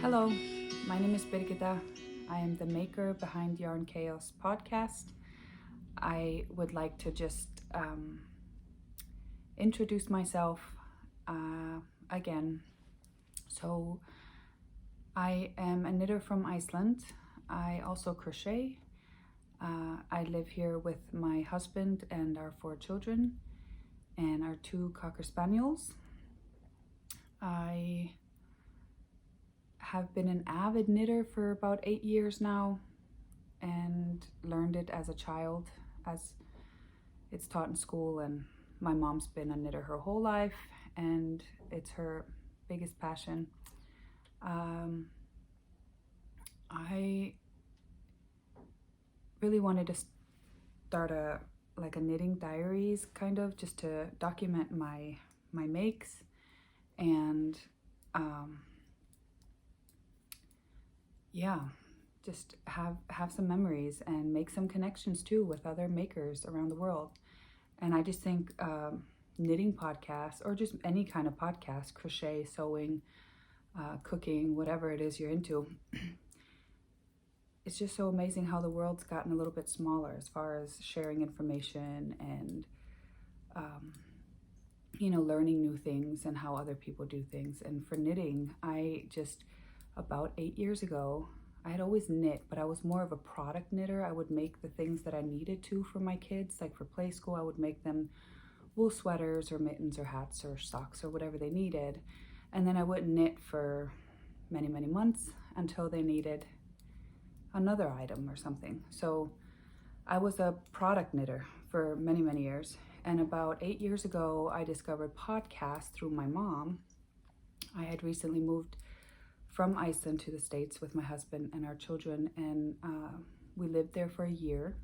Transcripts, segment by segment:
Hello, my name is Birgitta. I am the maker behind Yarn Chaos podcast. I would like to just introduce myself again. So I am a knitter from Iceland. I also crochet. I live here with my husband and our 4 children and our 2 Cocker Spaniels. I have been an avid knitter for about 8 years now and learned it as a child as it's taught in school, and my mom's been a knitter her whole life and it's her biggest passion. I really wanted to start a knitting diaries, kind of just to document my makes and just have some memories and make some connections too with other makers around the world. And I just think knitting podcasts, or just any kind of podcast, crochet, sewing, cooking, whatever it is you're into, it's just so amazing how the world's gotten a little bit smaller as far as sharing information and learning new things and how other people do things. And for knitting, about 8 years ago, I had always knit, but I was more of a product knitter. I would make the things that I needed to for my kids. Like for play school, I would make them wool sweaters or mittens or hats or socks or whatever they needed. And then I wouldn't knit for many, many months until they needed another item or something. So I was a product knitter for many, many years. And about 8 years ago, I discovered podcasts through my mom. I had recently moved from Iceland to the States with my husband and our children, and we lived there for a year,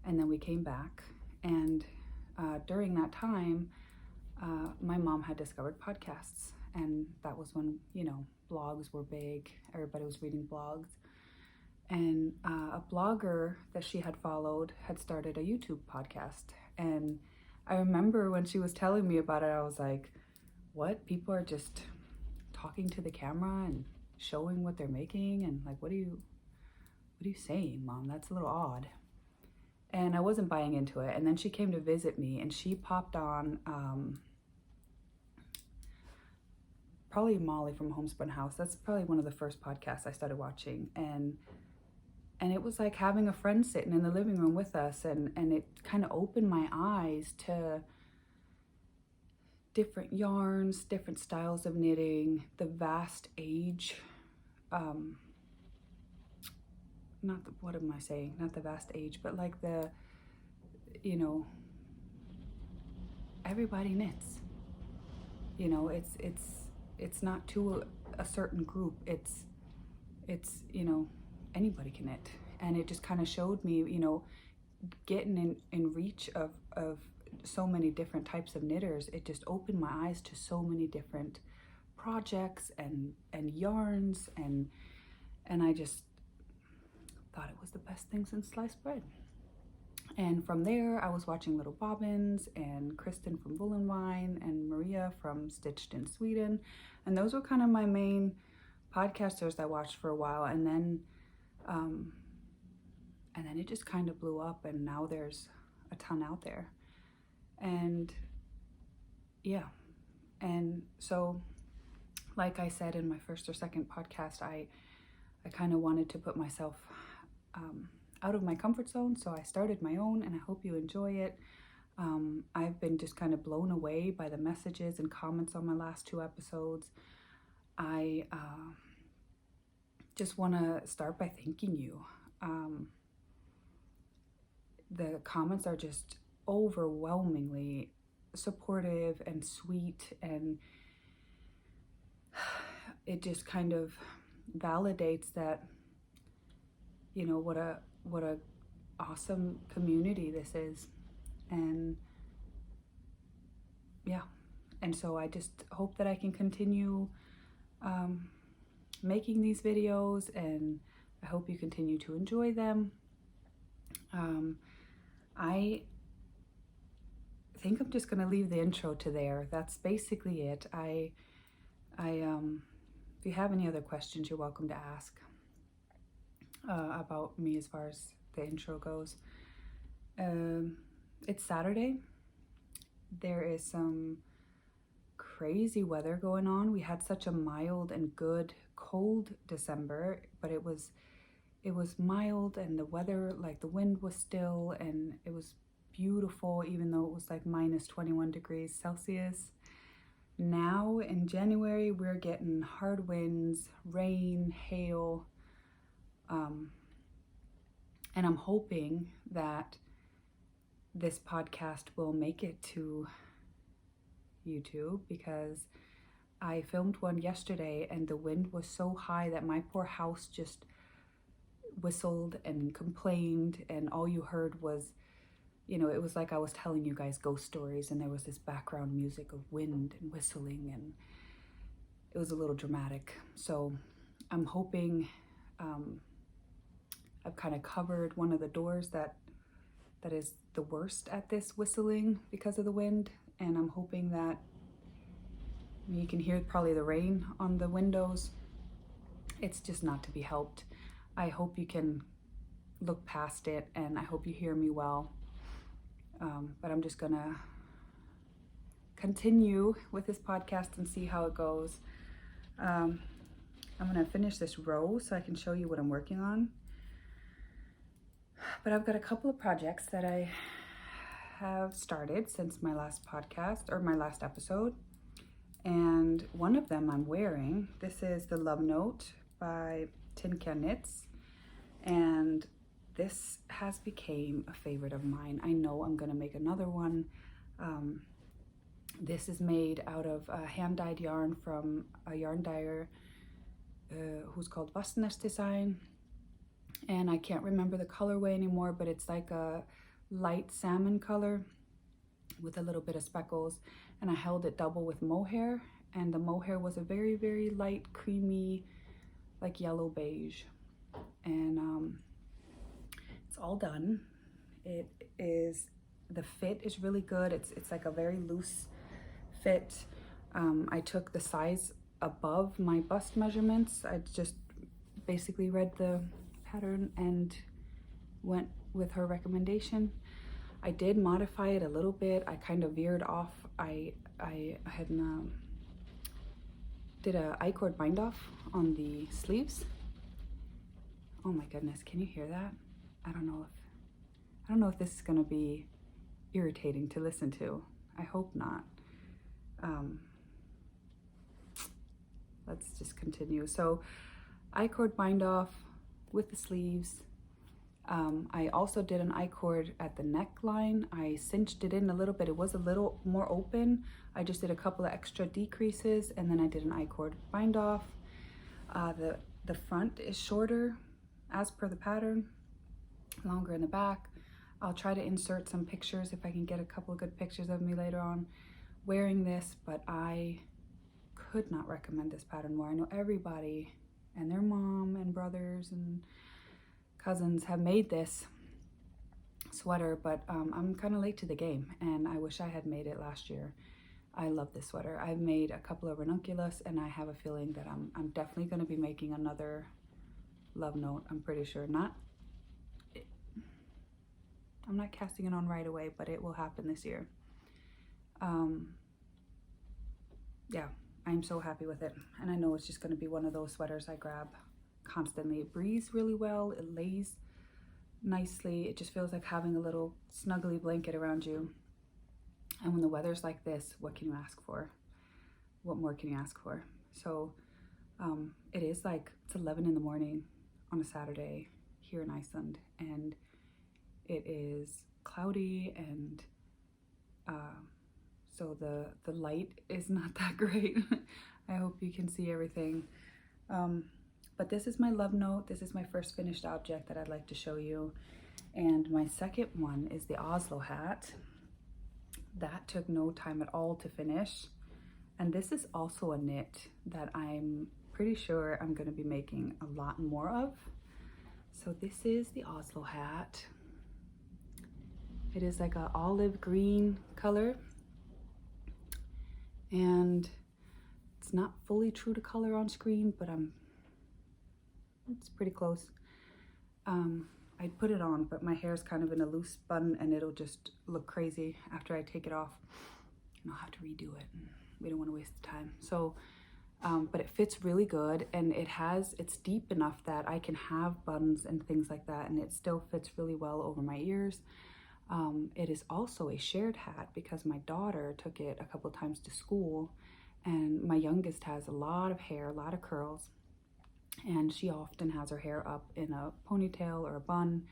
and then we came back. And during that time, my mom had discovered podcasts, and that was when, blogs were big. Everybody was reading blogs. And a blogger that she had followed had started a YouTube podcast. And I remember when she was telling me about it, I was like, what? People are just talking to the camera and showing what they're making? And like, what are you saying, Mom? That's a little odd. And I wasn't buying into it. And then she came to visit me, and she popped on probably Molly from Homespun House. That's probably one of the first podcasts I started watching. And it was like having a friend sitting in the living room with us, and it kind of opened my eyes to different yarns, different styles of knitting, the vast age, what am I saying? Not the vast age, but like the, everybody knits. It's not to a certain group. It's anybody can knit. And it just kind of showed me, getting in reach of so many different types of knitters. It just opened my eyes to so many different projects and yarns, and I just thought it was the best thing since sliced bread. And from there, I was watching Little Bobbins and Kristen from Wool and Wine and Maria from Stitched in Sweden, and those were kind of my main podcasters I watched for a while. And then it just kind of blew up, and now there's a ton out there. And so like I said in my first or second podcast, I kind of wanted to put myself out of my comfort zone, so I started my own, and I hope you enjoy it. I've been just kind of blown away by the messages and comments on my last 2 episodes. I just want to start by thanking you. The comments are just overwhelmingly supportive and sweet, and it just kind of validates that, what a awesome community this is. And so I just hope that I can continue making these videos, and I hope you continue to enjoy them. I think I'm just going to leave the intro to there. That's basically it. I If you have any other questions, you're welcome to ask about me as far as the intro goes. It's Saturday. There is some crazy weather going on. We had such a mild and good cold December, but it was mild, and the weather, like the wind was still, and it was beautiful, even though it was like minus 21 degrees Celsius. Now in January, we're getting hard winds, rain, hail, and I'm hoping that this podcast will make it to YouTube, because I filmed one yesterday and the wind was so high that my poor house just whistled and complained, and all you heard was, it was like I was telling you guys ghost stories, and there was this background music of wind and whistling, and it was a little dramatic. So I'm hoping I've kind of covered one of the doors that is the worst at this whistling because of the wind, and I'm hoping that you can hear probably the rain on the windows. It's just not to be helped. I hope you can look past it, and I hope you hear me well. But I'm just gonna continue with this podcast and see how it goes. I'm gonna finish this row so I can show you what I'm working on. But I've got a couple of projects that I have started since my last podcast, or my last episode. And one of them I'm wearing. This is the Love Note by Tin Can Knits. And this has become a favorite of mine. I know I'm gonna make another one. This is made out of hand-dyed yarn from a yarn dyer who's called Vastnes Design. And I can't remember the colorway anymore, but it's like a light salmon color with a little bit of speckles. And I held it double with mohair, and the mohair was a very, very light, creamy, like yellow beige. And it's all done. The fit is really good. It's like a very loose fit. I took the size above my bust measurements. I just basically read the pattern and went with her recommendation. I did modify it a little bit. I kind of veered off. I had did a I-cord bind off on the sleeves. Oh my goodness, can you hear that? I don't know if this is gonna be irritating to listen to. I hope not. Let's just continue. So I-cord bind off with the sleeves. I also did an I-cord at the neckline. I cinched it in a little bit. It was a little more open. I just did a couple of extra decreases, and then I did an I-cord bind off. The front is shorter as per the pattern, longer in the back. I'll try to insert some pictures if I can get a couple of good pictures of me later on wearing this, but I could not recommend this pattern more. I know everybody and their mom and brothers and cousins have made this sweater, but I'm kind of late to the game, and I wish I had made it last year. I love this sweater. I've made a couple of ranunculus, and I have a feeling that I'm definitely going to be making another Love Note. I'm pretty sure. I'm not casting it on right away, but it will happen this year. Yeah, I'm so happy with it, and I know it's just going to be one of those sweaters I grab constantly. It breathes really well. It lays nicely. It just feels like having a little snuggly blanket around you. And when the weather's like this, what can you ask for? What more can you ask for? So it's 11 in the morning on a Saturday here in Iceland, and it is cloudy, and so the light is not that great. I hope you can see everything. But this is my Love Note. This is my first finished object that I'd like to show you. And my second one is the Oslo hat. That took no time at all to finish. And this is also a knit that I'm pretty sure I'm going to be making a lot more of. So this is the Oslo hat. It is like an olive green color. And It's not fully true to color on screen, but it's pretty close. I put it on, but my hair is kind of in a loose bun and it'll just look crazy after I take it off. And I'll have to redo it. And we don't want to waste the time. So, but it fits really good, and it's deep enough that I can have buns and things like that, and it still fits really well over my ears. It is also a shared hat because my daughter took it a couple times to school, and my youngest has a lot of hair, a lot of curls, and she often has her hair up in a ponytail or a bun,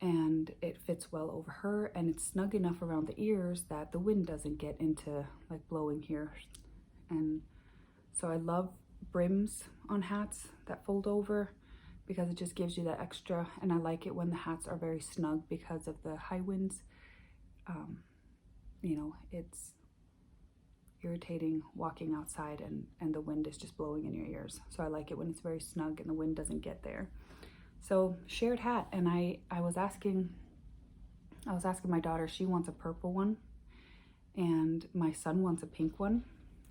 and it fits well over her, and it's snug enough around the ears that the wind doesn't get into like blowing here. And so I love brims on hats that fold over because it just gives you that extra, and I like it when the hats are very snug because of the high winds. You know, it's irritating walking outside and the wind is just blowing in your ears. So I like it when it's very snug and the wind doesn't get there. So shared hat, and I was asking my daughter, she wants a purple one and my son wants a pink one.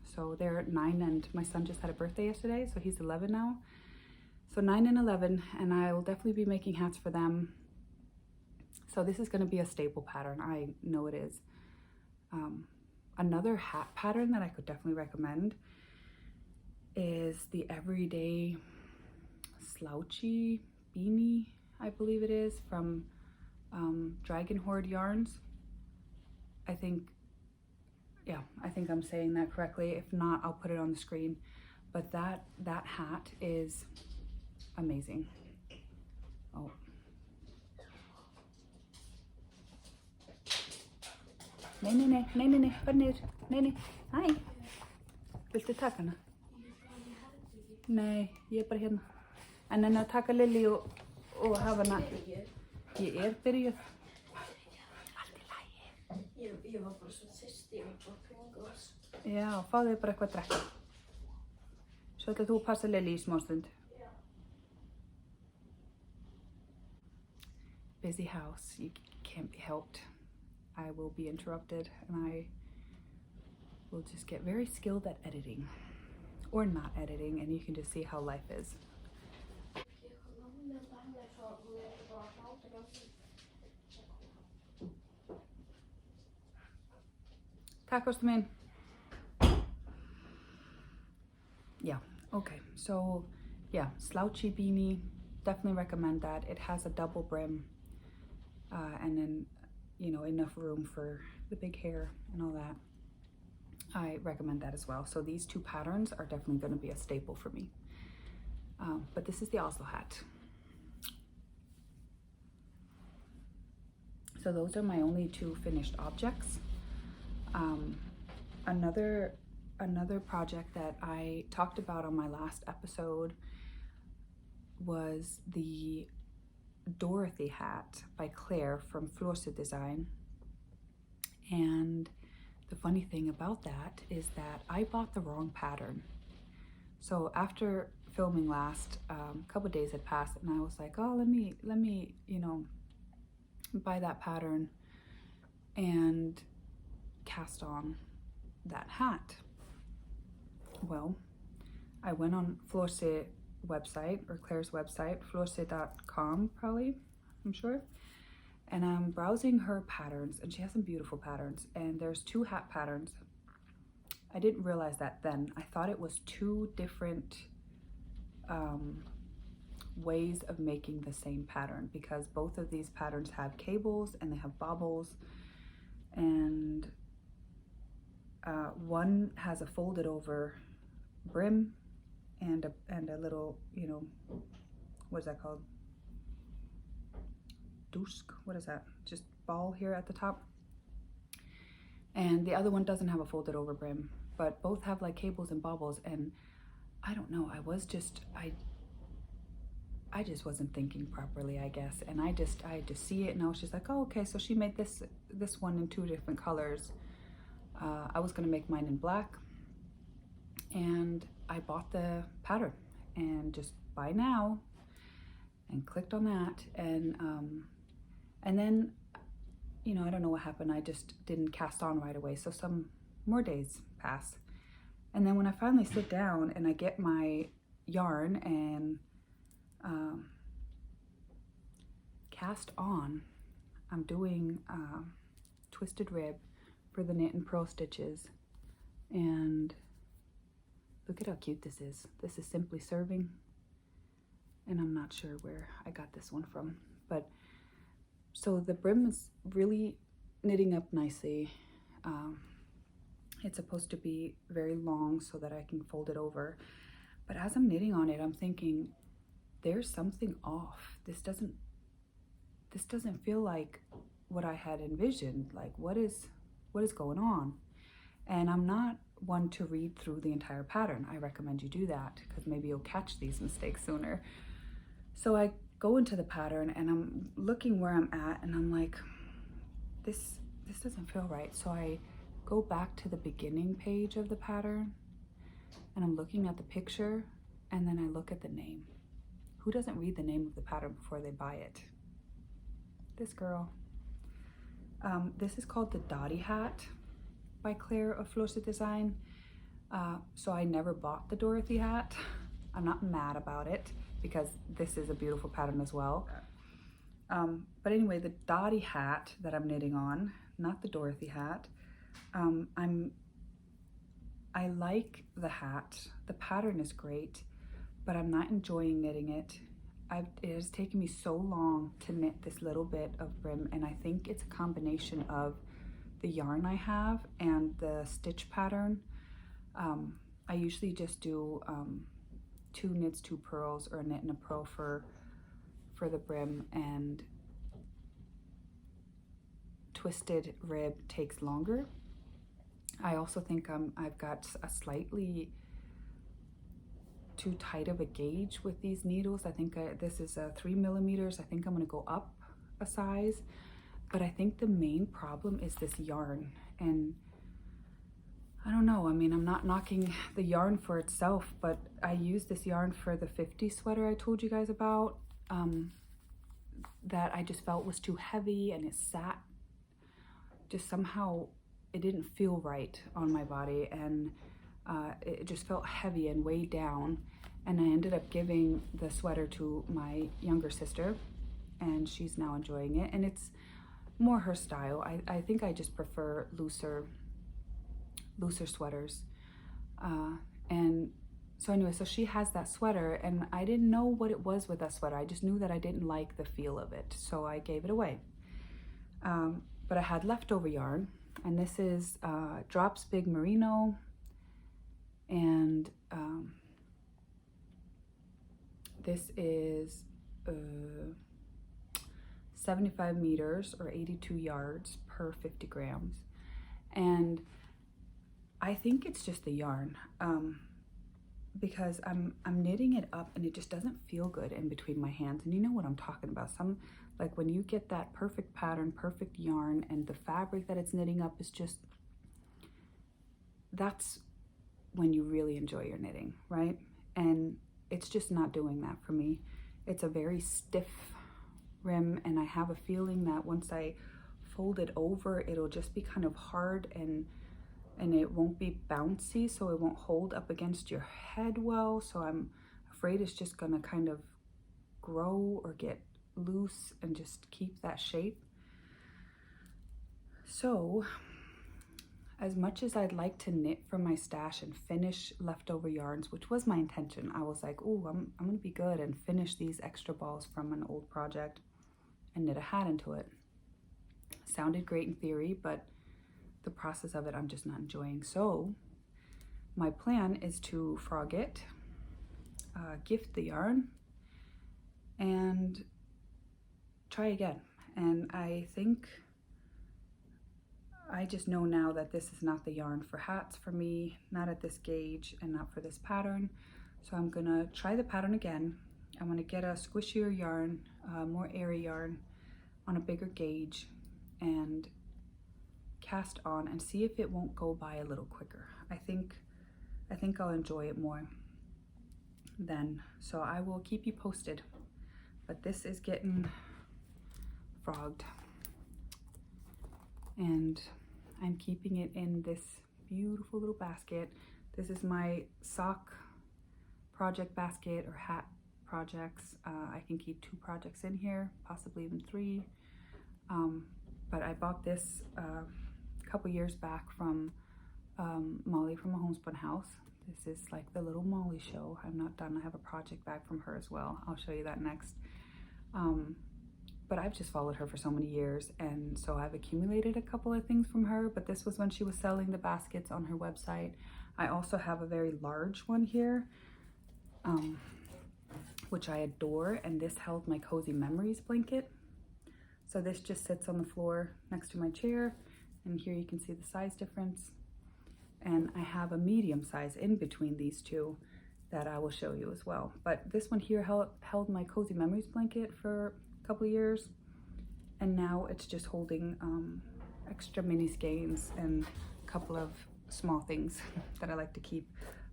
So they're 9, and my son just had a birthday yesterday, so he's 11 now. So 9 and 11, and I will definitely be making hats for them. So this is going to be a staple pattern. I know it is. Another hat pattern that I could definitely recommend is the Everyday Slouchy Beanie, I believe it is, from Dragon Horde Yarns. I think I'm saying that correctly. If not, I'll put it on the screen. But that hat is amazing. Oh. Nej, bara ner. Nej. Vill du tacka henne? Nej, ge bara henne. En en att tacka Lily och have henne. Ge byrjuð. Ég var bara svo þyrsti, ég var bara að kringa oss. Já, fáðu þér bara eitthvað að drekka. Svo ætlar þú að passa Lily í smástund. Já. Busy house, you can't be helped. I will be interrupted, and I will just get very skilled at editing. Or not editing, and you can just see how life is. Tack, Ostamin. Yeah, okay. So, yeah, slouchy beanie. Definitely recommend that. It has a double brim, and then, you know, enough room for the big hair and all that. I recommend that as well. So these two patterns are definitely going to be a staple for me. But this is the Oslo hat. So those are my only 2 finished objects. Another project that I talked about on my last episode was the Dorothy hat by Claire from Florse Design. And the funny thing about that is that I bought the wrong pattern. So after filming last, a couple days had passed, and I was like, oh, let me, you know, buy that pattern and cast on that hat. Well, I went on Florse website, or Claire's website, florse.com probably, I'm sure. And I'm browsing her patterns, and she has some beautiful patterns. And there's 2 hat patterns. I didn't realize that then. I thought it was 2 different ways of making the same pattern, because both of these patterns have cables and they have bobbles. And one has a folded over brim and a little, you know, what is that called? Dusk, what is that? Just ball here at the top. And the other one doesn't have a folded over brim, but both have like cables and bobbles. And I don't know, I just wasn't thinking properly, I guess. And I had to see it, and I was just like, oh, okay, so she made this one in 2 different colors. I was gonna make mine in black, and I bought the pattern and just buy now, and clicked on that, and then, you know, I don't know what happened. I just didn't cast on right away. So some more days pass, And then when I finally sit down and I get my yarn and cast on, I'm doing twisted rib for the knit and purl stitches. And look at how cute this is. This is Simply Serving. And I'm not sure where I got this one from. But so the brim is really knitting up nicely. It's supposed to be very long so that I can fold it over. But as I'm knitting on it, I'm thinking, there's something off. This doesn't feel like what I had envisioned. Like, what is going on? And I'm not one to read through the entire pattern. I recommend you do that because maybe you'll catch these mistakes sooner. So I go into the pattern and I'm looking where I'm at and I'm like, this doesn't feel right. So I go back to the beginning page of the pattern and I'm looking at the picture and then I look at the name. Who doesn't read the name of the pattern before they buy it? This girl. This is called the Dotty Hat by Claire of Flosse Design. So I never bought the Dorothy hat. I'm not mad about it because this is a beautiful pattern as well. But anyway, the Dotty Hat that I'm knitting on, not the Dorothy hat, I like the hat. The pattern is great, but I'm not enjoying knitting it. It has taken me so long to knit this little bit of brim, and I think it's a combination of the yarn I have and the stitch pattern. I usually just do 2 knits, 2 purls, or a knit and a purl for the brim, and twisted rib takes longer. I also think I've got a slightly too tight of a gauge with these needles. I think this is 3 millimeters. I think I'm gonna go up a size, but I think the main problem is this yarn. And I don't know, I mean, I'm not knocking the yarn for itself, but I used this yarn for the 50 sweater I told you guys about, that I just felt was too heavy, and it sat, just somehow it didn't feel right on my body, and it just felt heavy and weighed down. And I ended up giving the sweater to my younger sister, and she's now enjoying it, and it's more her style. I think I just prefer looser sweaters. And so anyway, so she has that sweater, and I didn't know what it was with that sweater. I just knew that I didn't like the feel of it, so I gave it away. But I had leftover yarn, and this is Drops Big Merino, and this is 75 meters or 82 yards per 50 grams. And I think it's just the yarn, because I'm knitting it up and it just doesn't feel good in between my hands. And you know what I'm talking about. Like when you get that perfect pattern, perfect yarn, and the fabric that it's knitting up is just, that's when you really enjoy your knitting, right? And it's just not doing that for me. It's a very stiff rim, and I have a feeling that once I fold it over, it'll just be kind of hard, and it won't be bouncy, so it won't hold up against your head well. So I'm afraid it's just gonna kind of grow or get loose and just keep that shape. So as much as I'd like to knit from my stash and finish leftover yarns, which was my intention, I was like, oh, I'm gonna be good and finish these extra balls from an old project and knit a hat into it. Sounded great in theory, but the process of it I'm just not enjoying. So my plan is to frog it, gift the yarn, and try again. And I think I just know now that this is not the yarn for hats for me, not at this gauge and not for this pattern. So I'm gonna try the pattern again. I'm gonna get a squishier yarn, more airy yarn on a bigger gauge, and cast on and see if it won't go by a little quicker. I think I'll enjoy it more then. So I will keep you posted, but this is getting frogged, and I'm keeping it in this beautiful little basket. This is my sock project basket or hat projects. I can keep 2 projects in here, possibly even 3. But I bought this a couple years back from Molly from a homespun house. This is like the little Molly show. I'm not done. I have a project bag from her as well. I'll show you that next. But I've just followed her for so many years, and so I've accumulated a couple of things from her, but this was when she was selling the baskets on her website. I also have a very large one here, which I adore, and this held my Cozy Memories blanket. So this just sits on the floor next to my chair, and here you can see the size difference. And I have a medium size in between these two that I will show you as well. But this one here held my Cozy Memories blanket for a couple of years, and now it's just holding extra mini skeins and a couple of small things that I like to keep.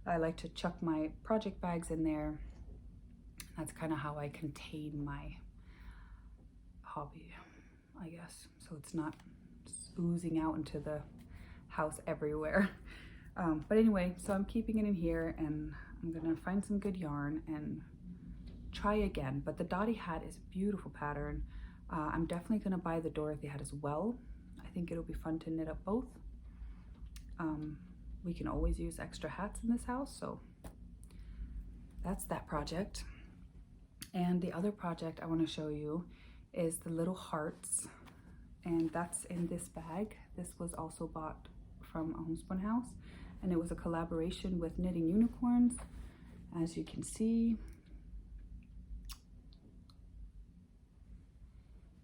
I like to chuck my project bags in there. That's kind of how I contain my hobby, I guess, so it's not oozing out into the house everywhere. But anyway, so I'm keeping it in here, and I'm gonna find some good yarn and try again. But the Dotty Hat is a beautiful pattern. I'm definitely gonna buy the Dorothy hat as well. I think it'll be fun to knit up both. We can always use extra hats in this house, so that's that project. And the other project I want to show you is the little hearts, and that's in this bag. This was also bought from a homespun house, and it was a collaboration with Knitting Unicorns, as you can see.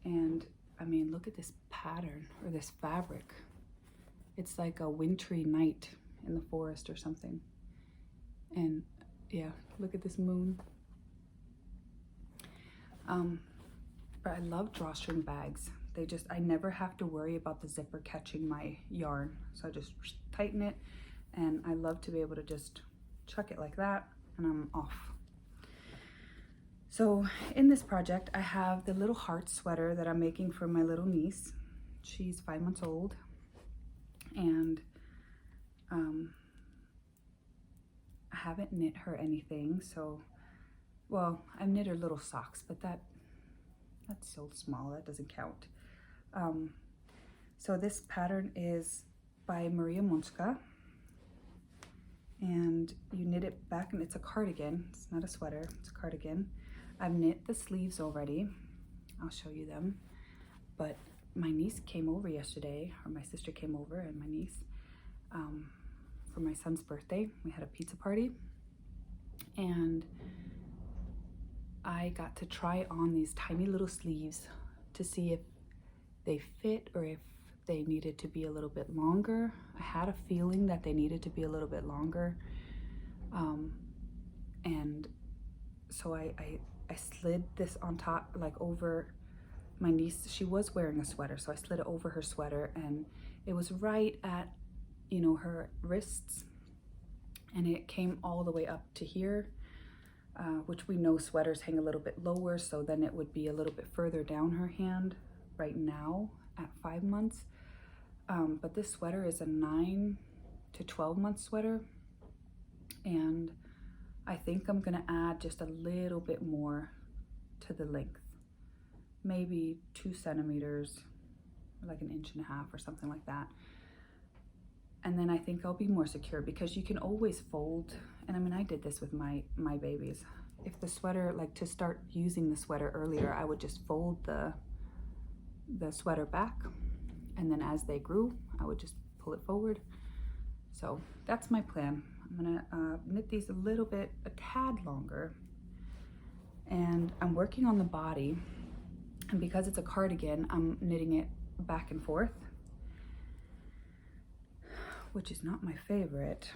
And I mean, look at this pattern, or this fabric. It's like a wintry night in the forest or something. And yeah, look at this moon. But I love drawstring bags. I never have to worry about the zipper catching my yarn. So I just tighten it, and I love to be able to just chuck it like that, and I'm off. So in this project, I have the little heart sweater that I'm making for my little niece. She's 5 months old, and I haven't knit her anything. So, well, I've knit her little socks, but that's so small, that doesn't count. So this pattern is by Maria Monska, and you knit it back, and it's a cardigan. It's not a sweater, it's a cardigan. I've knit the sleeves already. I'll show you them. But my niece came over yesterday, or my sister came over and my niece, for my son's birthday. We had a pizza party, and I got to try on these tiny little sleeves to see if they fit or if they needed to be a little bit longer. I had a feeling that they needed to be a little bit longer. And so I slid this on top, like over my niece. She was wearing a sweater, so I slid it over her sweater, and it was right at, you know, her wrists, and it came all the way up to here. Which we know sweaters hang a little bit lower, so then it would be a little bit further down her hand right now at 5 months. But this sweater is a 9 to 12 month sweater, and I think I'm gonna add just a little bit more to the length, maybe 2 centimeters, like 1.5 inches or something like that. And then I think I'll be more secure, because you can always fold. And I mean, I did this with my babies. If the sweater, like to start using the sweater earlier, I would just fold the sweater back, and then as they grew, I would just pull it forward. So that's my plan. I'm gonna knit these a tad longer, and I'm working on the body. And because it's a cardigan, I'm knitting it back and forth, which is not my favorite,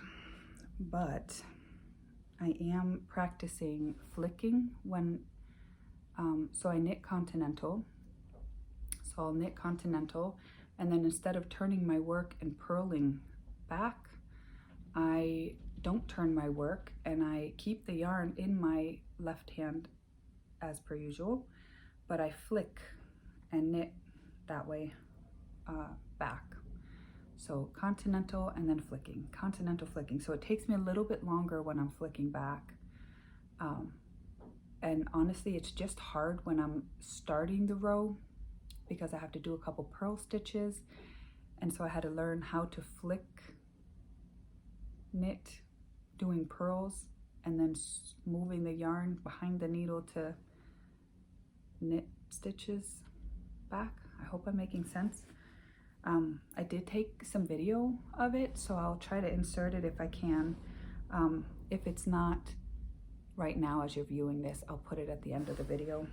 but I am practicing flicking when, so I knit continental. So I'll knit continental, and then instead of turning my work and purling back, I don't turn my work, and I keep the yarn in my left hand as per usual, but I flick and knit that way back. So continental and then flicking, continental flicking. So it takes me a little bit longer when I'm flicking back. And honestly, it's just hard when I'm starting the row because I have to do a couple purl stitches. And so I had to learn how to flick, knit, doing purls, and then moving the yarn behind the needle to knit stitches back. I hope I'm making sense. I did take some video of it, so I'll try to insert it if I can. If it's not right now as you're viewing this, I'll put it at the end of the video.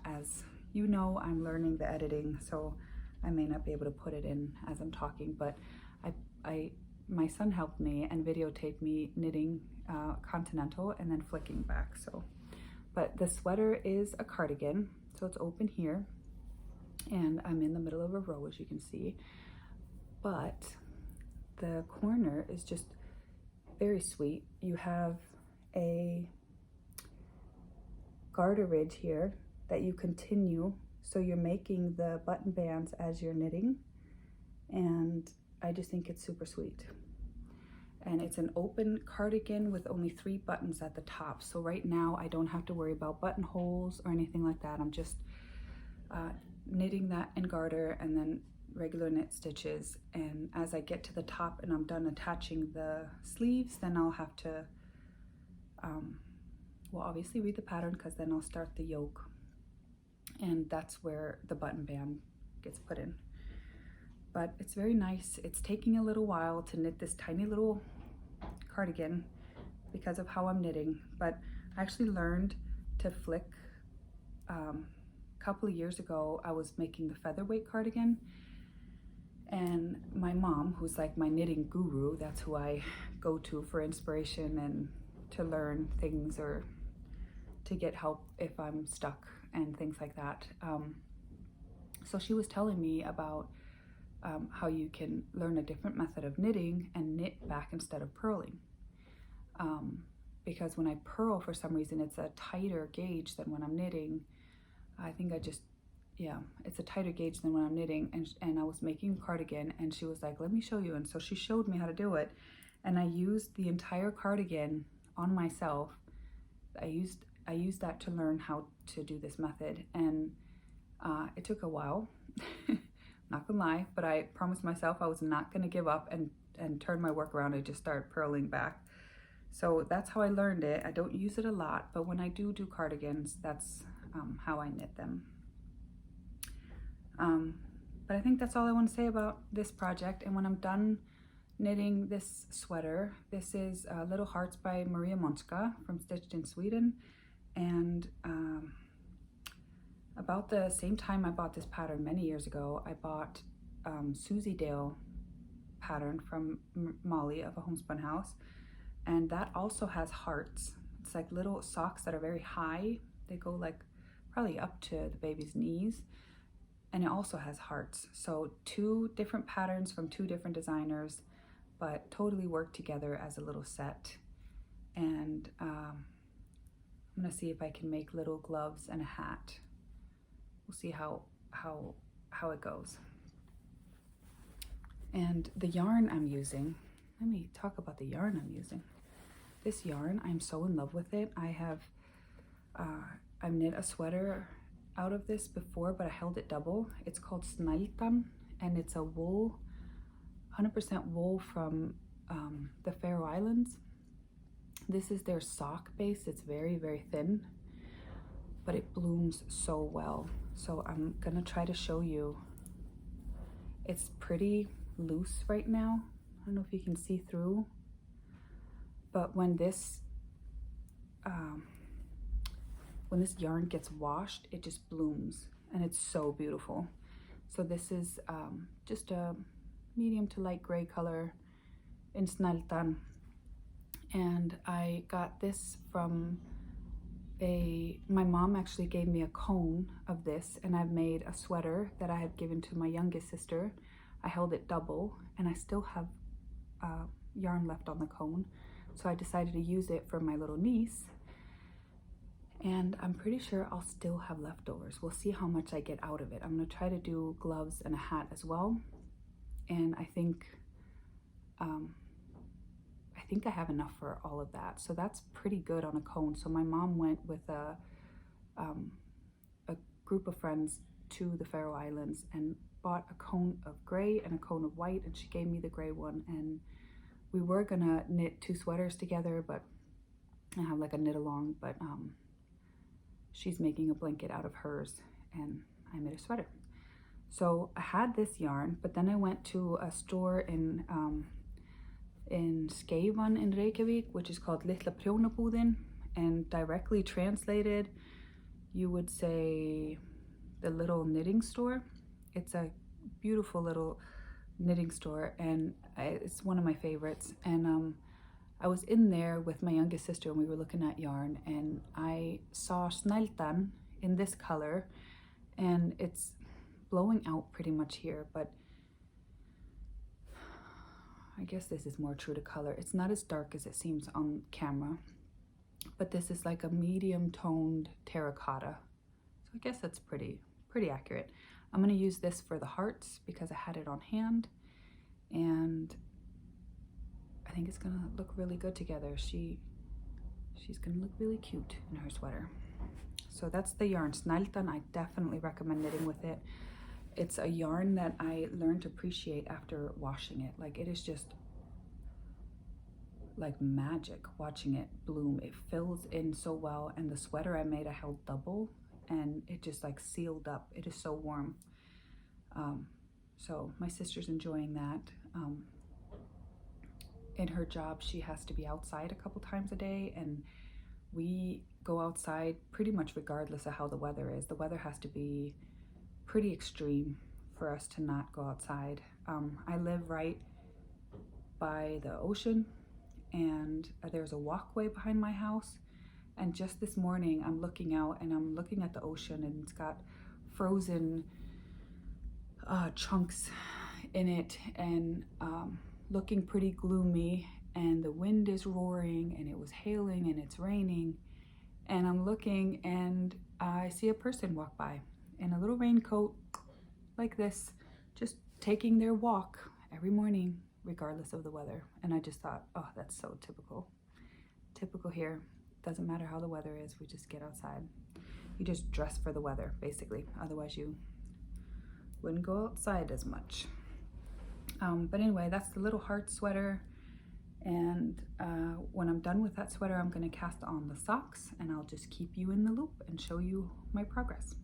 As you know, I'm learning the editing, so I may not be able to put it in as I'm talking, but my son helped me and videotaped me knitting continental and then flicking back. So, but the sweater is a cardigan, so it's open here, and I'm in the middle of a row, as you can see, but the corner is just very sweet. You have a garter ridge here that you continue, so you're making the button bands as you're knitting, and I just think it's super sweet. And it's an open cardigan with only 3 buttons at the top. So right now I don't have to worry about buttonholes or anything like that. I'm just knitting that in garter and then regular knit stitches. And as I get to the top and I'm done attaching the sleeves, then I'll have to, well, obviously read the pattern, because then I'll start the yoke. And that's where the button band gets put in. But it's very nice. It's taking a little while to knit this tiny little cardigan because of how I'm knitting, but I actually learned to flick a couple of years ago. I was making the featherweight cardigan, and my mom, who's like my knitting guru, that's who I go to for inspiration and to learn things or to get help if I'm stuck and things like that. So she was telling me about how you can learn a different method of knitting and knit back instead of purling. Because when I purl, for some reason, it's a tighter gauge than when I'm knitting. I think it's a tighter gauge than when I'm knitting. And I was making a cardigan, and she was like, let me show you. And so she showed me how to do it. And I used the entire cardigan on myself. I used that to learn how to do this method. And it took a while. Not gonna lie, but I promised myself I was not gonna give up and turn my work around and just start purling back. So that's how I learned it. I don't use it a lot, but when I do cardigans, that's how I knit them. But I think that's all I want to say about this project. And when I'm done knitting this sweater, this is Little Hearts by Maria Monska from Stitched in Sweden. And about the same time I bought this pattern many years ago, I bought Susie Dale pattern from Molly of A Homespun House, and that also has hearts. It's like little socks that are very high. They go like probably up to the baby's knees, and it also has hearts. So 2 different patterns from 2 different designers, but totally work together as a little set. And I'm gonna see if I can make little gloves and a hat. We'll see how it goes. And the yarn I'm using, let me talk about the yarn I'm using. This yarn, I'm so in love with it. I've knit a sweater out of this before, but I held it double. It's called Snæltan, and it's a wool, 100% wool from the Faroe Islands. This is their sock base. It's very, very thin, but it blooms so well. So I'm gonna try to show you. It's pretty loose right now. I don't know if you can see through, but when this yarn gets washed, it just blooms, and it's so beautiful. So this is just a medium to light gray color in Snæltan, and I got this from my mom actually gave me a cone of this, and I've made a sweater that I had given to my youngest sister. I held it double, and I still have yarn left on the cone, so I decided to use it for my little niece, and I'm pretty sure I'll still have leftovers. We'll see how much I get out of it. I'm gonna try to do gloves and a hat as well, and I think I think I have enough for all of that. So that's pretty good on a cone. So my mom went with a group of friends to the Faroe Islands and bought a cone of gray and a cone of white, and she gave me the gray one. And we were gonna knit 2 sweaters together, but I have like a knit along, but she's making a blanket out of hers and I made a sweater. So I had this yarn, but then I went to a store in Skeivan in Reykjavik, which is called Litla Prjónabúðin, and directly translated, you would say the little knitting store. It's a beautiful little knitting store, and it's one of my favorites. And I was in there with my youngest sister and we were looking at yarn, and I saw snældan in this color, and it's blowing out pretty much here, but I guess this is more true to color. It's not as dark as it seems on camera, but this is like a medium toned terracotta. So I guess that's pretty accurate. I'm gonna use this for the hearts because I had it on hand, and I think it's gonna look really good together. She's gonna look really cute in her sweater. So that's the yarn, snældan. I definitely recommend knitting with it. It's a yarn that I learned to appreciate after washing it. Like, it is just like magic watching it bloom. It fills in so well, and the sweater I made, I held double, and it just like sealed up. It is so warm. So my sister's enjoying that. In her job, she has to be outside a couple times a day, and we go outside pretty much regardless of how the weather is. The weather has to be pretty extreme for us to not go outside. I live right by the ocean, and there's a walkway behind my house, and just this morning I'm looking out and I'm looking at the ocean, and it's got frozen chunks in it, and looking pretty gloomy, and the wind is roaring, and it was hailing, and it's raining, and I'm looking and I see a person walk by in a little raincoat like this, just taking their walk every morning regardless of the weather. And I just thought, oh, that's so typical here. Doesn't matter how the weather is, we just get outside. You just dress for the weather basically, otherwise you wouldn't go outside as much. But anyway, that's the little heart sweater, and when I'm done with that sweater, I'm going to cast on the socks, and I'll just keep you in the loop and show you my progress.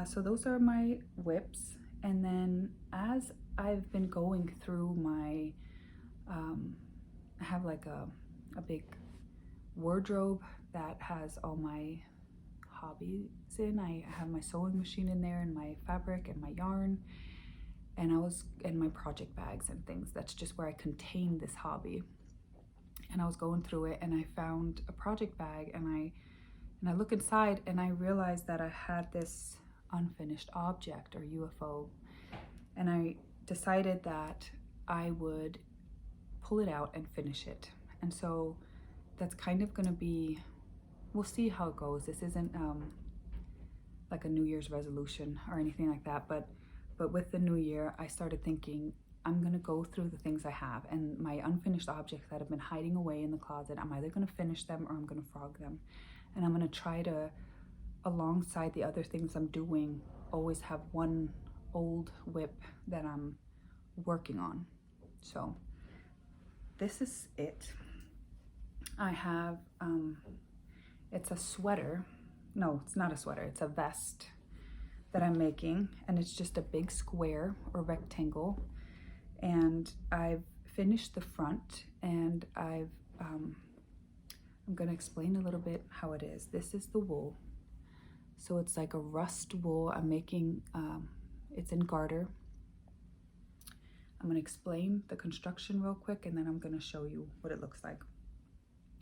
So those are my whips, and then as I've been going through my I have like a big wardrobe that has all my hobbies in. I have my sewing machine in there, and my fabric and my yarn, and my project bags and things. That's just where I contain this hobby. And I was going through it, and I found a project bag, and I look inside, and I realized that I had this unfinished object or UFO, and I decided that I would pull it out and finish it. And so that's kind of gonna be, we'll see how it goes. This isn't like a New Year's resolution or anything like that, but with the new year, I started thinking, I'm gonna go through the things I have and my unfinished objects that have been hiding away in the closet. I'm either gonna finish them or I'm gonna frog them. And I'm gonna try to, alongside the other things I'm doing, always have one old whip that I'm working on. So this is it. I have, it's a sweater. No, it's not a sweater, it's a vest that I'm making, and it's just a big square or rectangle, and I've finished the front, and I'm gonna explain a little bit how it is. This is the wool, so it's like a rust wool. I'm making it's in garter. I'm gonna explain the construction real quick, and then I'm gonna show you what it looks like.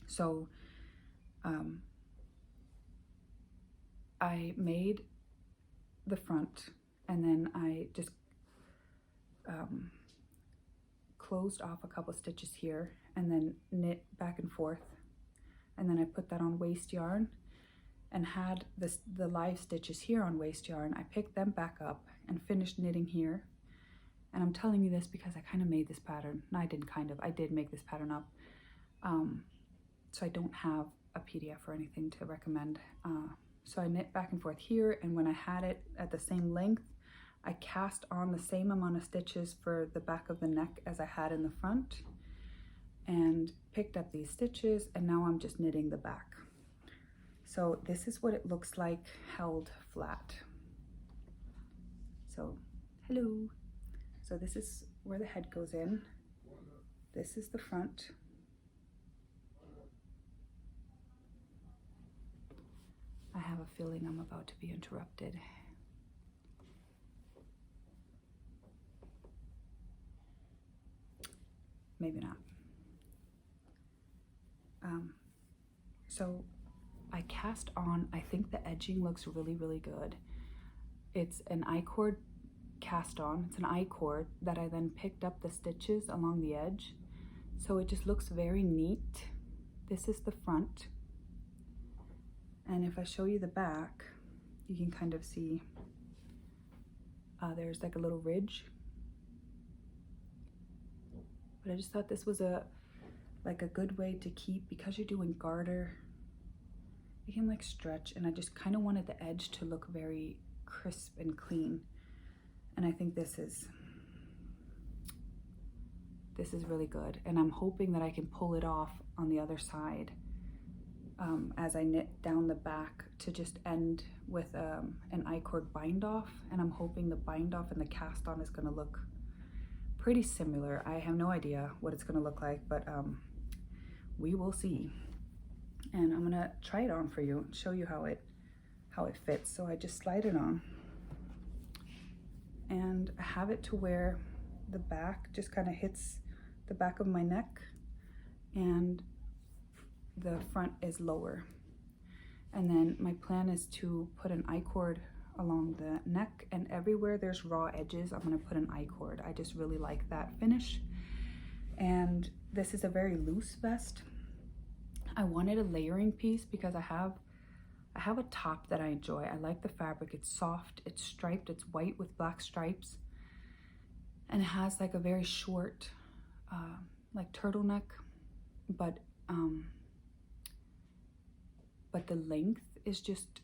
So I made the front, and then I just closed off a couple stitches here, and then knit back and forth, and then I put that on waste yarn and had the live stitches here on waste yarn. I picked them back up and finished knitting here, And I'm telling you this because I kind of made this pattern. No, I didn't kind of. I did make this pattern up. So I don't have a PDF or anything to recommend. So I knit back and forth here, and when I had it at the same length, I cast on the same amount of stitches for the back of the neck as I had in the front, and picked up these stitches, and now I'm just knitting the back. So this is what it looks like held flat. So, hello. So this is where the head goes in. This is the front. I have a feeling I'm about to be interrupted. Maybe not. So I cast on, I think the edging looks really, really good. It's an I-cord cast on. It's an I-cord that I then picked up the stitches along the edge. So it just looks very neat. This is the front. And if I show you the back, you can kind of see there's like a little ridge. But I just thought this was a good way to keep, because you're doing garter, you can like stretch, and I just kind of wanted the edge to look very crisp and clean. And I think this is really good. And I'm hoping that I can pull it off on the other side as I knit down the back to just end with an I-cord bind off. And I'm hoping the bind off and the cast on is gonna look pretty similar. I have no idea what it's gonna look like, but we will see. And I'm gonna try it on for you and show you how it fits. So I just slide it on, and I have it to where the back just kind of hits the back of my neck, and the front is lower. And then my plan is to put an I-cord along the neck, and everywhere there's raw edges, I'm gonna put an I-cord. I just really like that finish. And this is a very loose vest. I wanted a layering piece because I have a top that I enjoy. I like the fabric. It's soft, it's striped, it's white with black stripes, and it has like a very short like turtleneck, but the length is just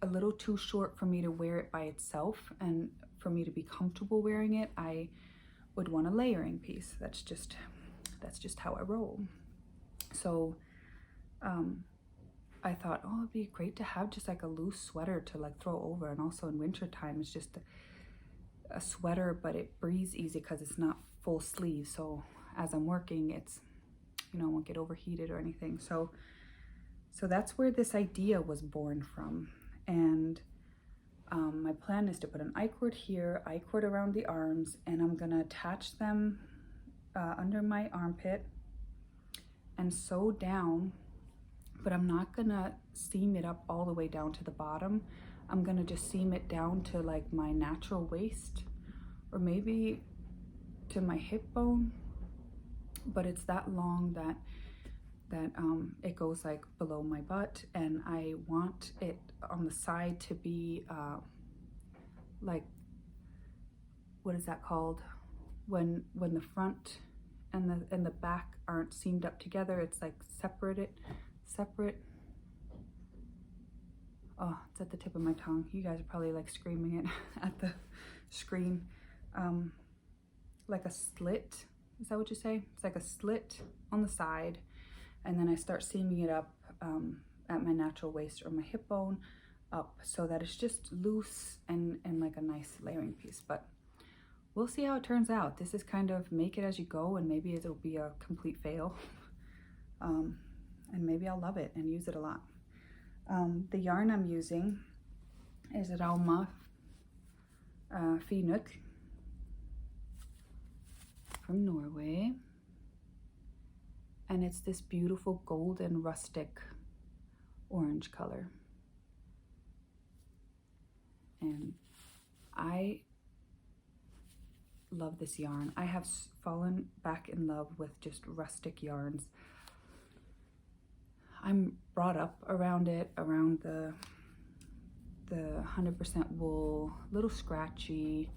a little too short for me to wear it by itself, and for me to be comfortable wearing it, I would want a layering piece. That's just how I roll. So I thought, oh, it'd be great to have just like a loose sweater to like throw over, and also in winter time it's just a sweater, but it breathes easy because it's not full sleeve. So as I'm working, it's, you know, I won't get overheated or anything. So that's where this idea was born from. And my plan is to put an I-cord here, I-cord around the arms, and I'm gonna attach them under my armpit and sew down, but I'm not gonna seam it up all the way down to the bottom. I'm gonna just seam it down to like my natural waist, or maybe to my hip bone, but it's that long that it goes like below my butt, and I want it on the side to be like, what is that called, when the front and the back aren't seamed up together? It's like separate. Oh, it's at the tip of my tongue. You guys are probably like screaming it at the screen. Like a slit, is that what you say? It's like a slit on the side, and then I start seaming it up at my natural waist or my hip bone up, so that it's just loose and like a nice layering piece. But we'll see how it turns out. This is kind of make it as you go, and maybe it'll be a complete fail. And maybe I'll love it and use it a lot. The yarn I'm using is Rauma Finuk from Norway. And it's this beautiful golden rustic orange color. And I love this yarn. I have fallen back in love with just rustic yarns. I'm brought up around it, around the 100% wool, little scratchy,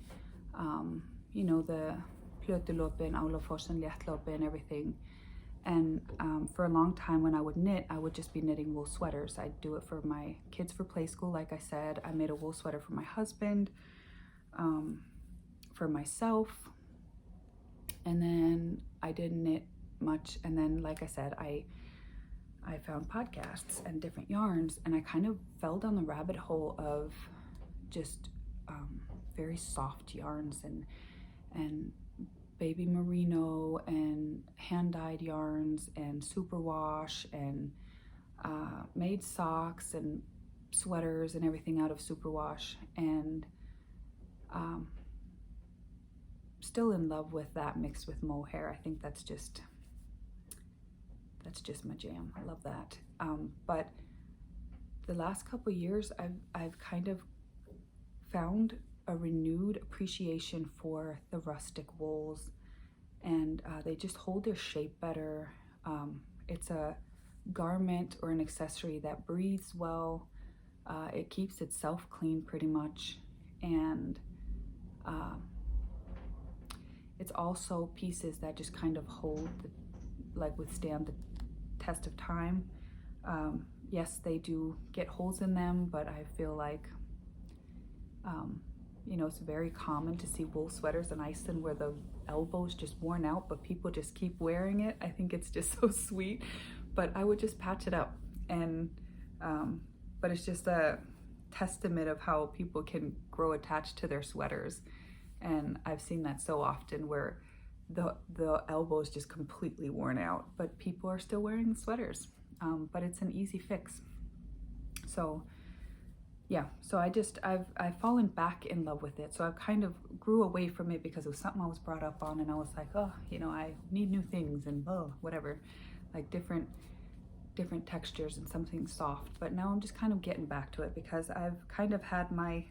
you know, the plötulopen, álafossen, léttlopen, everything. And for a long time when I would knit, I would just be knitting wool sweaters. I'd do it for my kids for play school, like I said. I made a wool sweater for my husband, for myself, and then I didn't knit much. And then, like I said, I found podcasts and different yarns, and I kind of fell down the rabbit hole of just very soft yarns and baby merino and hand-dyed yarns and superwash, and made socks and sweaters and everything out of superwash, and still in love with that mixed with mohair. I think that's just my jam. I love that. But the last couple years, I've kind of found a renewed appreciation for the rustic wools, and they just hold their shape better. It's a garment or an accessory that breathes well. It keeps itself clean pretty much, and it's also pieces that just kind of hold, withstand the test of time. Yes, they do get holes in them, but I feel like, you know, it's very common to see wool sweaters in Iceland where the elbow's just worn out, but people just keep wearing it. I think it's just so sweet, but I would just patch it up. And, but it's just a testament of how people can grow attached to their sweaters. And I've seen that so often where the elbow is just completely worn out, but people are still wearing the sweaters. But it's an easy fix. So yeah, so I've fallen back in love with it. So I've kind of grew away from it because it was something I was brought up on, and I was like, oh, you know, I need new things and whatever, like different textures and something soft. But now I'm just kind of getting back to it because I've kind of had my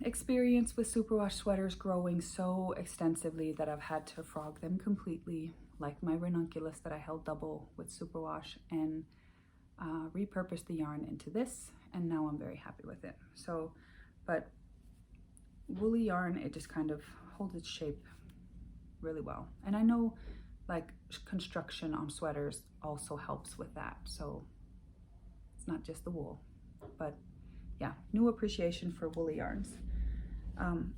experience with superwash sweaters growing so extensively that I've had to frog them completely, like my ranunculus that I held double with superwash, and repurpose the yarn into this, and now I'm very happy with it. So, but woolly yarn, it just kind of holds its shape really well. And I know like construction on sweaters also helps with that, so it's not just the wool. But yeah, new appreciation for woolly yarns.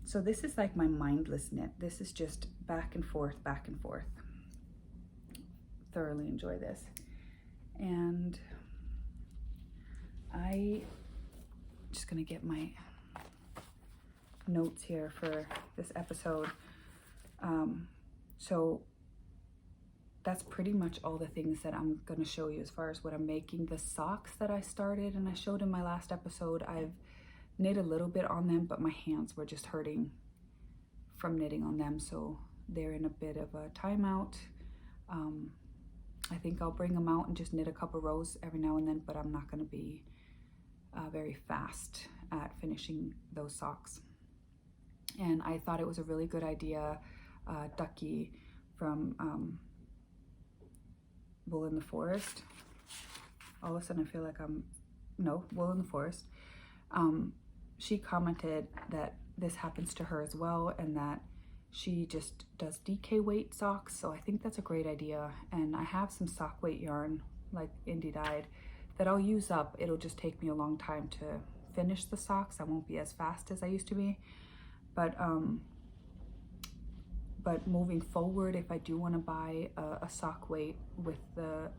So this is like my mindless knit. This is just back and forth, back and forth. Thoroughly enjoy this. And I'm just gonna get my notes here for this episode. So that's pretty much all the things that I'm gonna show you as far as what I'm making. The socks that I started and I showed in my last episode, I've knit a little bit on them, but my hands were just hurting from knitting on them, so they're in a bit of a timeout. I think I'll bring them out and just knit a couple rows every now and then, but I'm not going to be very fast at finishing those socks. And I thought it was a really good idea. Dottie from Wool in the Forest. All of a sudden I feel like Wool in the Forest. She commented that this happens to her as well, and that she just does DK weight socks. So I think that's a great idea. And I have some sock weight yarn, like indie dyed, that I'll use up. It'll just take me a long time to finish the socks. I won't be as fast as I used to be. But moving forward, if I do want to buy a sock weight with the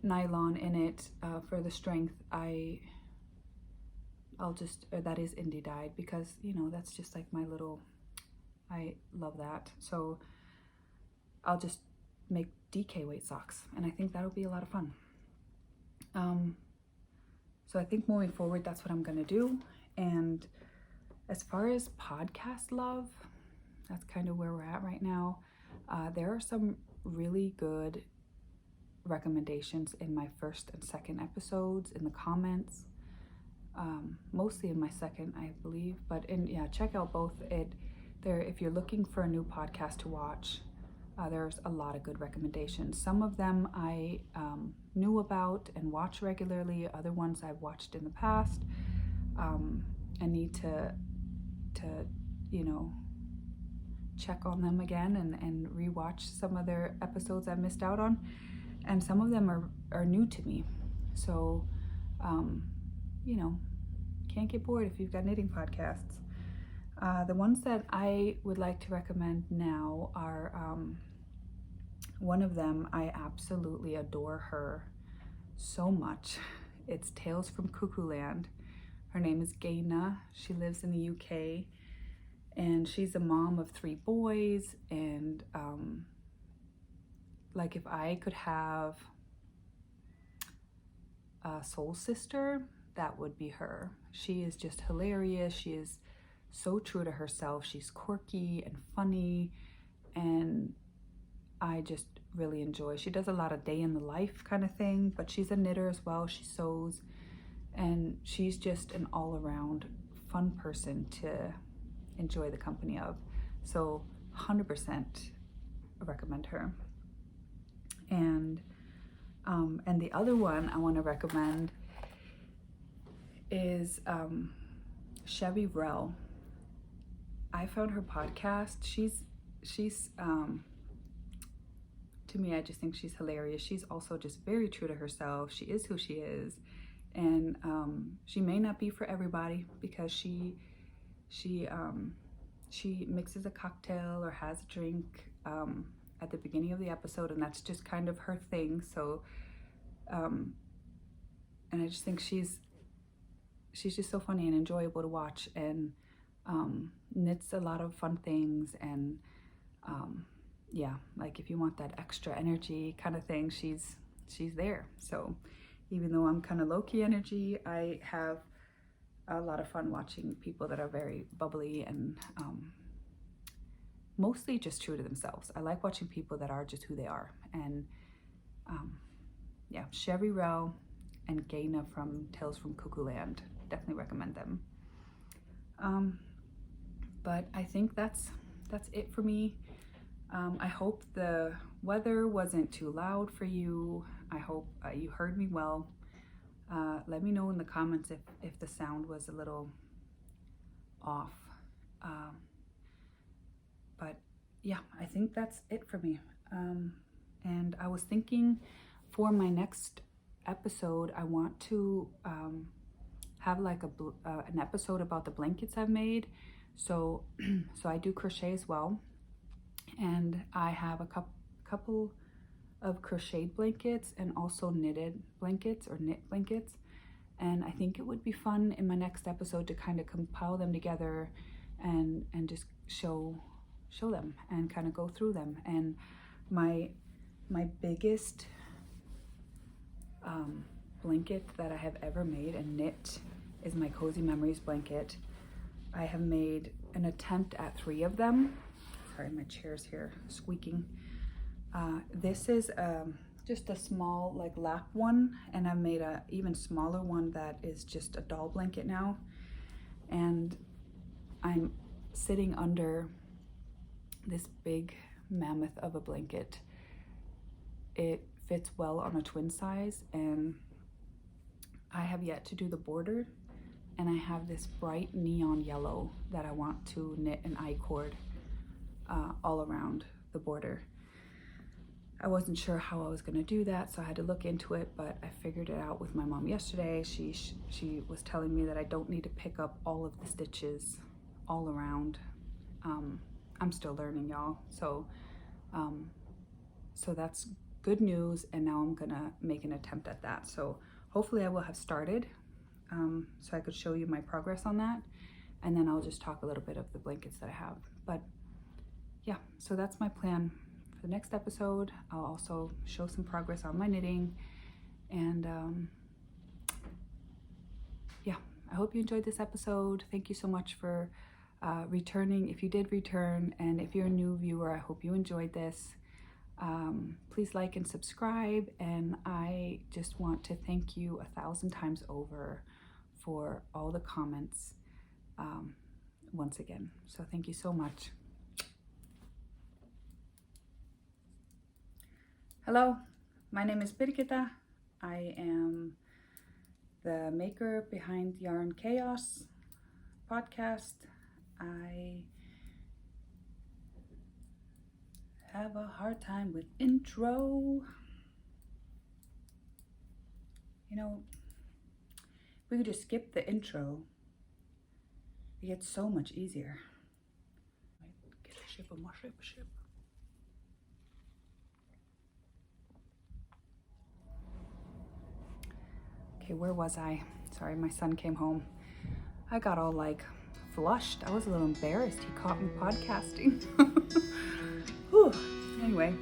nylon in it for the strength, that is indie dyed, because, you know, that's just like my little, I love that. So I'll just make DK weight socks, and I think that'll be a lot of fun. So I think moving forward, that's what I'm gonna do. And as far as podcast love, that's kind of where we're at right now. There are some really good recommendations in my first and second episodes in the comments. Mostly in my second, I believe, but check out both. If you're looking for a new podcast to watch, there's a lot of good recommendations. Some of them I knew about and watch regularly. Other ones I've watched in the past. I need to you know, check on them again and rewatch some of their episodes I missed out on. And some of them are new to me. So, you know, can't get bored if you've got knitting podcasts. The ones that I would like to recommend now are, one of them, I absolutely adore her so much. It's Tales from Cuckoo Land. Her name is Gayna. She lives in the UK, and she's a mom of 3 boys. And like, if I could have a soul sister, that would be her. She is just hilarious. She is so true to herself. She's quirky and funny, and I just really enjoy. She does a lot of day in the life kind of thing, but she's a knitter as well. She sews, and she's just an all-around fun person to enjoy the company of. So 100% recommend her. And the other one I want to recommend is Chevyrell. I found her podcast. She's to me, I just think she's hilarious. She's also just very true to herself. She is who she is, and she may not be for everybody, because she mixes a cocktail or has a drink at the beginning of the episode, and that's just kind of her thing. So, and I just think she's just so funny and enjoyable to watch, and knits a lot of fun things, and yeah, like if you want that extra energy kind of thing, she's there. So even though I'm kind of low-key energy, I have a lot of fun watching people that are very bubbly and mostly just true to themselves. I like watching people that are just who they are. And yeah, Chevyrell and Gayna from Tales from Cuckoo Land, definitely recommend them. But I think that's it for me. I hope the weather wasn't too loud for you. I hope you heard me well. Let me know in the comments if the sound was a little off. But yeah, I think that's it for me. And I was thinking for my next episode, I want to have like an episode about the blankets I've made. So I do crochet as well. And I have a couple of crocheted blankets and also knitted blankets or knit blankets. And I think it would be fun in my next episode to kind of compile them together and just show them and kind of go through them. And my biggest blanket that I have ever made and knit is my Cozy Memories blanket. I have made an attempt at 3 of them. Sorry, my chair's here squeaking. This is just a small like lap one, and I've made a even smaller one that is just a doll blanket now. And I'm sitting under this big mammoth of a blanket. It fits well on a twin size, and I have yet to do the border, and I have this bright neon yellow that I want to knit an I-cord all around the border. I wasn't sure how I was going to do that, so I had to look into it, but I figured it out with my mom yesterday. She was telling me that I don't need to pick up all of the stitches all around. I'm still learning, y'all. So that's good news, and now I'm gonna make an attempt at that. So hopefully I will have started, so I could show you my progress on that, and then I'll just talk a little bit of the blankets that I have. But yeah, so that's my plan for the next episode. I'll also show some progress on my knitting, and yeah, I hope you enjoyed this episode. Thank you so much for returning, if you did return, and if you're a new viewer, I hope you enjoyed this. Please like and subscribe, and I just want to thank you 1,000 times over for all the comments once again. So thank you so much. Hello, my name is Birgitta. I am the maker behind Yarn Chaos podcast. I have a hard time with intro. You know, we could just skip the intro. It gets so much easier. Get a ship, a ship. Okay, where was I? Sorry, my son came home. I got all like flushed. I was a little embarrassed. He caught me podcasting. Whew. Anyway.